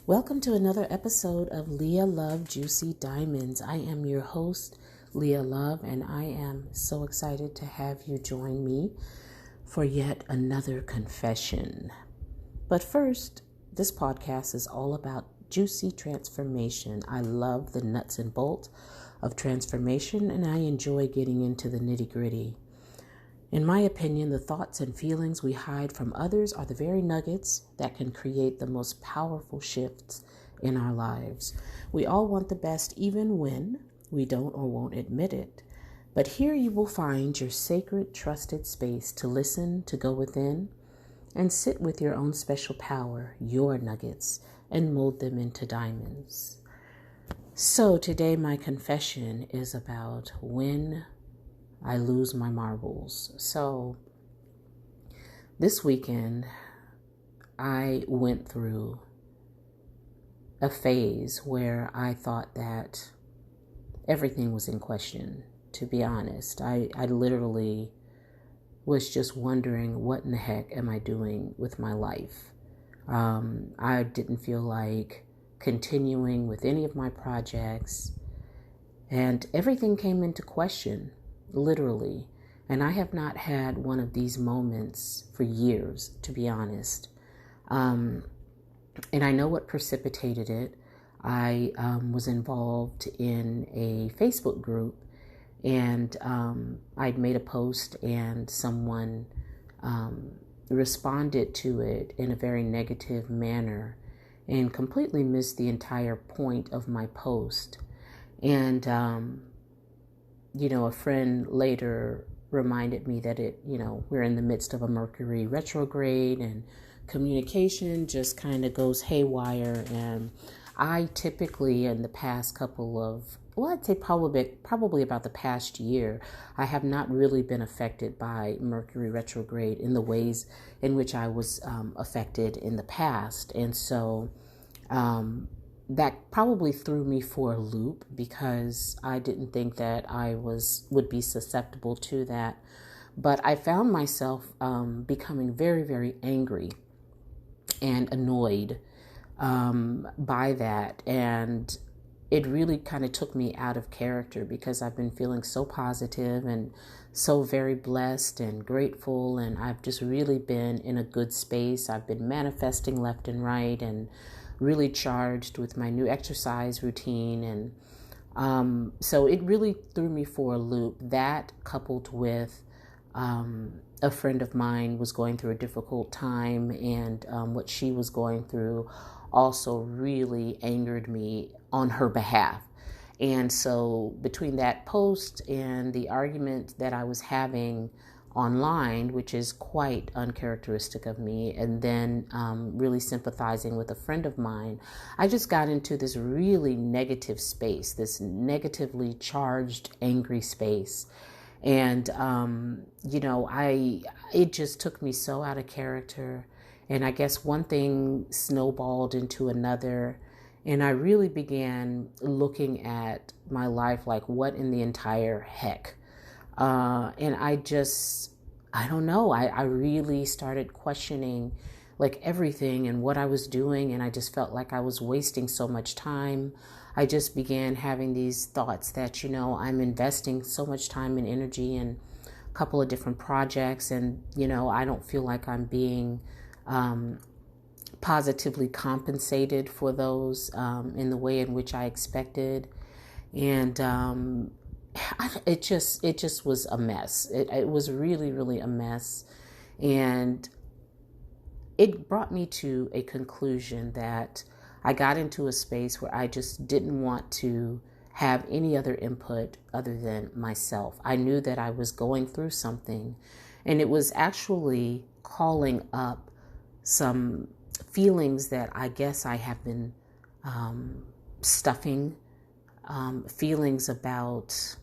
Welcome to another episode of Leah Love Juicy Diamonds. I am your host, Leah Love, and I am so excited to have you join me for yet another confession. But first, this podcast is all about juicy transformation. I love the nuts and bolts of transformation, and I enjoy getting into the nitty-gritty. In my opinion, the thoughts and feelings we hide from others are the very nuggets that can create the most powerful shifts in our lives. We all want the best even when we don't or won't admit it. But here you will find your sacred, trusted space to listen, to go within, and sit with your own special power, your nuggets, and mold them into diamonds. So today my confession is about when I lose my marbles. So this weekend, I went through a phase where I thought that everything was in question, to be honest. I literally was just wondering, what in the heck am I doing with my life? I didn't feel like continuing with any of my projects, and everything came into question. Literally. And I have not had one of these moments for years, to be honest. And I know what precipitated it. I was involved in a Facebook group, and I'd made a post, and someone responded to it in a very negative manner and completely missed the entire point of my post. And a friend later reminded me that we're in the midst of a Mercury Retrograde and communication just kind of goes haywire. And I typically, in the past I'd say probably about the past year, I have not really been affected by Mercury Retrograde in the ways in which I was affected in the past. And so, that probably threw me for a loop because I didn't think that I would be susceptible to that. But I found myself becoming very, very angry and annoyed by that. And it really kind of took me out of character because I've been feeling so positive and so very blessed and grateful. And I've just really been in a good space. I've been manifesting left and right and really charged with my new exercise routine. And so it really threw me for a loop. That coupled with a friend of mine was going through a difficult time, and what she was going through also really angered me on her behalf. And so between that post and the argument that I was having online, which is quite uncharacteristic of me, and then really sympathizing with a friend of mine, I just got into this really negative space, this negatively charged, angry space. And, it just took me so out of character. And I guess one thing snowballed into another. And I really began looking at my life like, what in the entire heck? And I don't know, I really started questioning like everything and what I was doing. And I just felt like I was wasting so much time. I just began having these thoughts that, I'm investing so much time and energy in a couple of different projects. And, I don't feel like I'm being positively compensated for those in the way in which I expected. And it just was a mess. It was really, really a mess. And it brought me to a conclusion that I got into a space where I just didn't want to have any other input other than myself. I knew that I was going through something, and it was actually calling up some feelings that I guess I have been stuffing, feelings about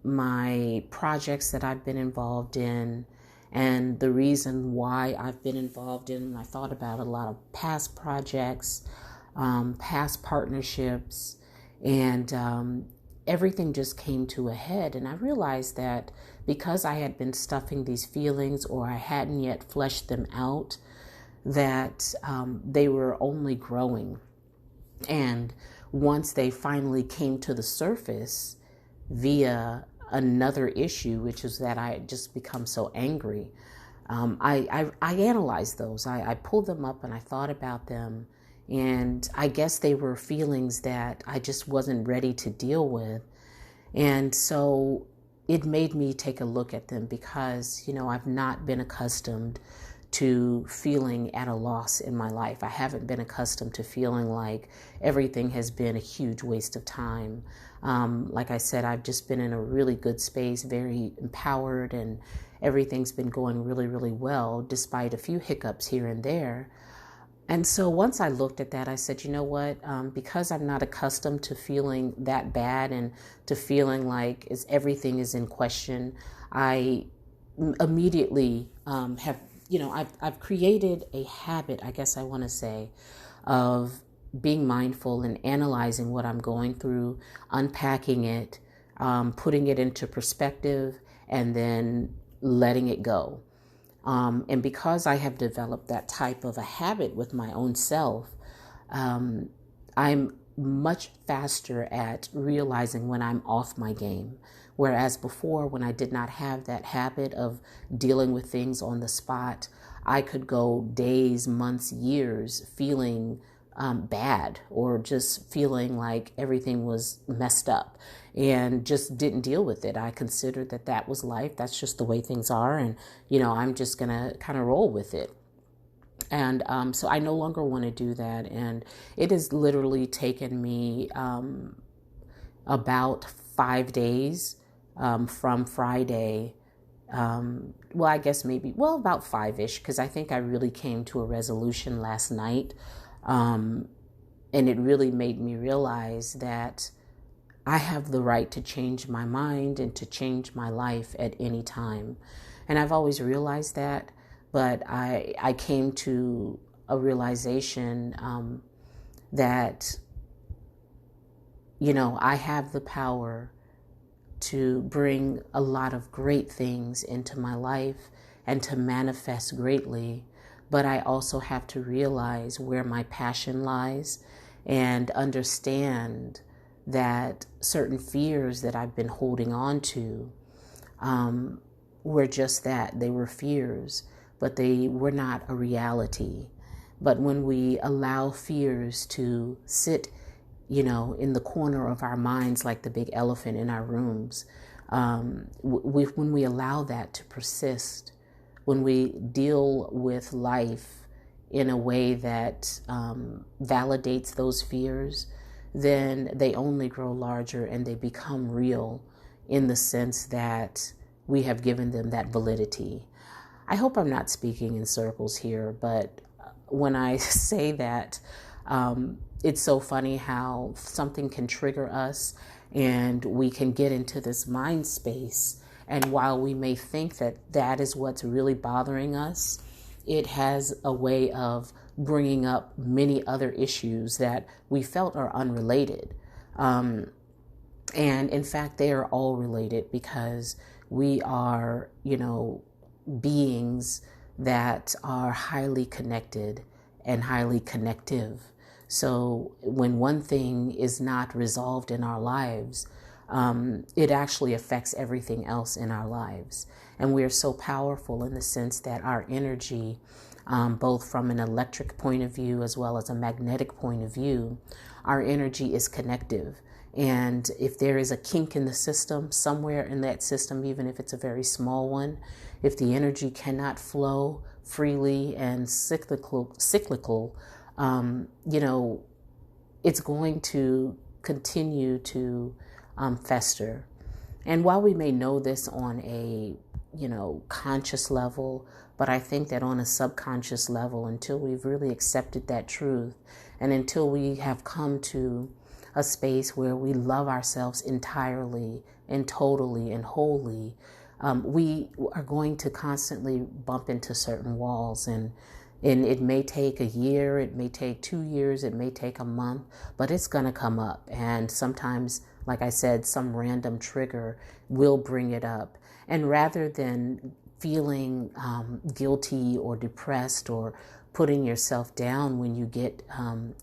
my projects that I've been involved in, and the reason why I've been involved in. I thought about a lot of past projects, past partnerships, and everything just came to a head. And I realized that because I had been stuffing these feelings, or I hadn't yet fleshed them out, that they were only growing. And once they finally came to the surface via another issue, which is that I had just become so angry, I analyzed those. I pulled them up and I thought about them. And I guess they were feelings that I just wasn't ready to deal with. And so it made me take a look at them because, I've not been accustomed to feeling at a loss in my life. I haven't been accustomed to feeling like everything has been a huge waste of time. Like I said, I've just been in a really good space, very empowered, and everything's been going really, really well, despite a few hiccups here and there. And so once I looked at that, I said, you know what, because I'm not accustomed to feeling that bad and to feeling like everything is in question, I immediately I've created a habit, I guess I want to say, of being mindful and analyzing what I'm going through, unpacking it, putting it into perspective, and then letting it go. And because I have developed that type of a habit with my own self, I'm much faster at realizing when I'm off my game. Whereas before, when I did not have that habit of dealing with things on the spot, I could go days, months, years feeling bad, or just feeling like everything was messed up and just didn't deal with it. I considered that was life. That's just the way things are. And, I'm just going to kind of roll with it. And so I no longer want to do that. And it has literally taken me about 5 days from Friday. I guess about 5-ish, because I think I really came to a resolution last night. And it really made me realize that I have the right to change my mind and to change my life at any time. And I've always realized that, but I came to a realization that, I have the power to bring a lot of great things into my life and to manifest greatly. But I also have to realize where my passion lies and understand that certain fears that I've been holding on to were just that. They were fears, but they were not a reality. But when we allow fears to sit, in the corner of our minds like the big elephant in our rooms, when we allow that to persist, when we deal with life in a way that validates those fears, then they only grow larger and they become real in the sense that we have given them that validity. I hope I'm not speaking in circles here, but when I say that, it's so funny how something can trigger us and we can get into this mind space. And while we may think that is what's really bothering us, it has a way of bringing up many other issues that we felt are unrelated. And in fact, they are all related because we are, beings that are highly connected and highly connective. So when one thing is not resolved in our lives, it actually affects everything else in our lives. And we are so powerful in the sense that our energy, both from an electric point of view as well as a magnetic point of view, our energy is connective. And if there is a kink in the system, somewhere in that system, even if it's a very small one, if the energy cannot flow freely and cyclical, it's going to continue to fester. And while we may know this on a, conscious level, but I think that on a subconscious level, until we've really accepted that truth and until we have come to a space where we love ourselves entirely and totally and wholly, we are going to constantly bump into certain walls. And it may take a year, it may take 2 years, it may take a month, but it's going to come up. And sometimes, like I said, some random trigger will bring it up. And rather than feeling guilty or depressed or putting yourself down when you get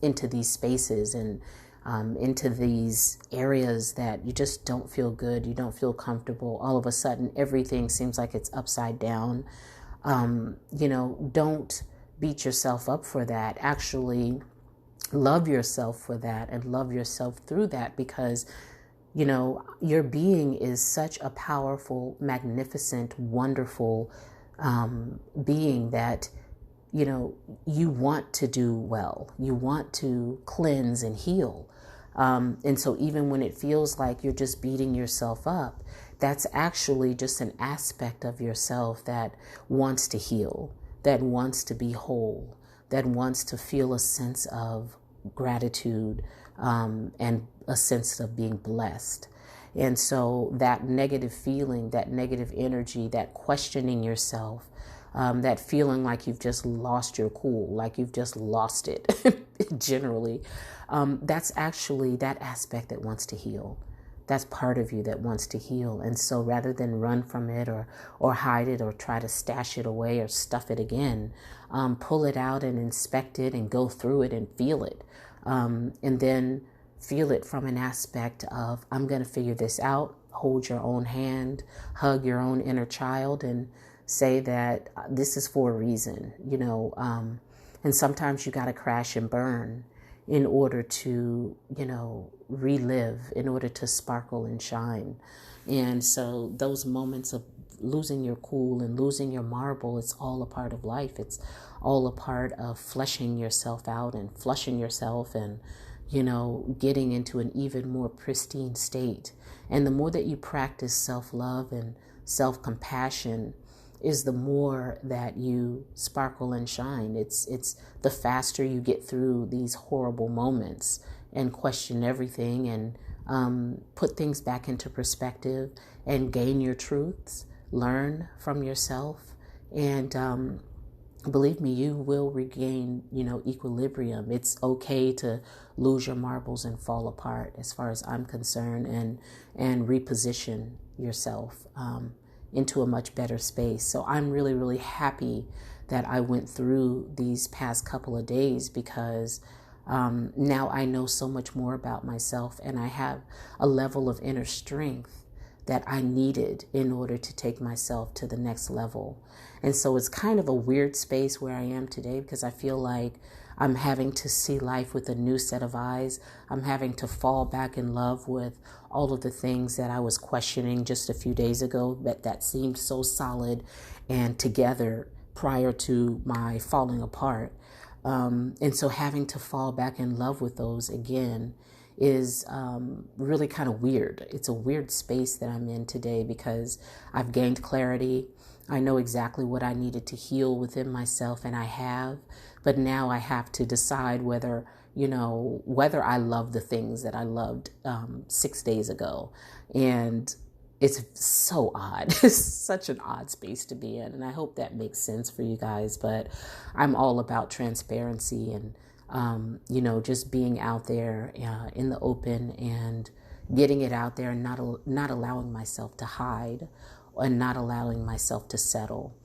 into these spaces and into these areas that you just don't feel good, you don't feel comfortable. All of a sudden, everything seems like it's upside down. Don't beat yourself up for that. Actually, love yourself for that and love yourself through that, because your being is such a powerful, magnificent, wonderful being that you want to do well. You want to cleanse and heal. And so even when it feels like you're just beating yourself up, that's actually just an aspect of yourself that wants to heal, that wants to be whole, that wants to feel a sense of gratitude and a sense of being blessed. And so that negative feeling, that negative energy, that questioning yourself, that feeling like you've just lost your cool, like you've just lost it generally, that's actually that aspect that wants to heal. That's part of you that wants to heal. And so rather than run from it or hide it or try to stash it away or stuff it again, pull it out and inspect it and go through it and feel it. And then feel it from an aspect of, I'm going to figure this out. Hold your own hand, hug your own inner child, and say that this is for a reason, and sometimes you got to crash and burn in order to, relive, in order to sparkle and shine. And so those moments of losing your cool and losing your marble, it's all a part of life. It's all a part of fleshing yourself out and flushing yourself and, getting into an even more pristine state. And the more that you practice self-love and self-compassion is the more that you sparkle and shine. It's the faster you get through these horrible moments and question everything and put things back into perspective and gain your truths, learn from yourself, and believe me, you will regain, equilibrium. It's okay to lose your marbles and fall apart, as far as I'm concerned, and reposition yourself into a much better space. So I'm really, really happy that I went through these past couple of days, because now I know so much more about myself, and I have a level of inner strength that I needed in order to take myself to the next level. And so it's kind of a weird space where I am today, because I feel like I'm having to see life with a new set of eyes. I'm having to fall back in love with all of the things that I was questioning just a few days ago, that seemed so solid and together prior to my falling apart. And so having to fall back in love with those again is really kind of weird. It's a weird space that I'm in today, because I've gained clarity. I know exactly what I needed to heal within myself, and I have. But now I have to decide whether I love the things that I loved 6 days ago. And it's so odd. It's such an odd space to be in. And I hope that makes sense for you guys. But I'm all about transparency and just being out there in the open and getting it out there, and not allowing myself to hide and not allowing myself to settle.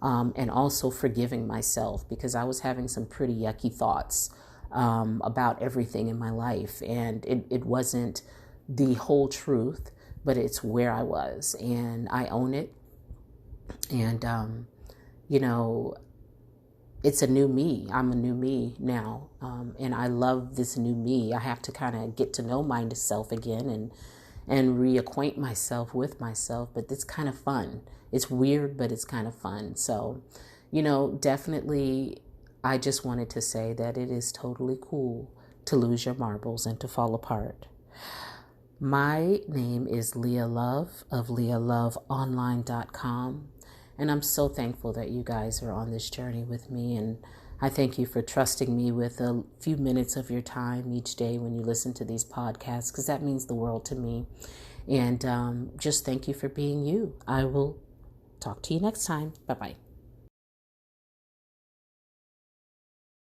And also forgiving myself, because I was having some pretty yucky thoughts about everything in my life. And it wasn't the whole truth, but it's where I was, and I own it. And, it's a new me. I'm a new me now. And I love this new me. I have to kind of get to know myself again and reacquaint myself with myself. But it's kind of fun. It's weird, but it's kind of fun. So, definitely, I just wanted to say that it is totally cool to lose your marbles and to fall apart. My name is Leah Love of LeahLoveOnline.com. And I'm so thankful that you guys are on this journey with me. And I thank you for trusting me with a few minutes of your time each day when you listen to these podcasts, because that means the world to me. And just thank you for being you. I will talk to you next time. Bye-bye.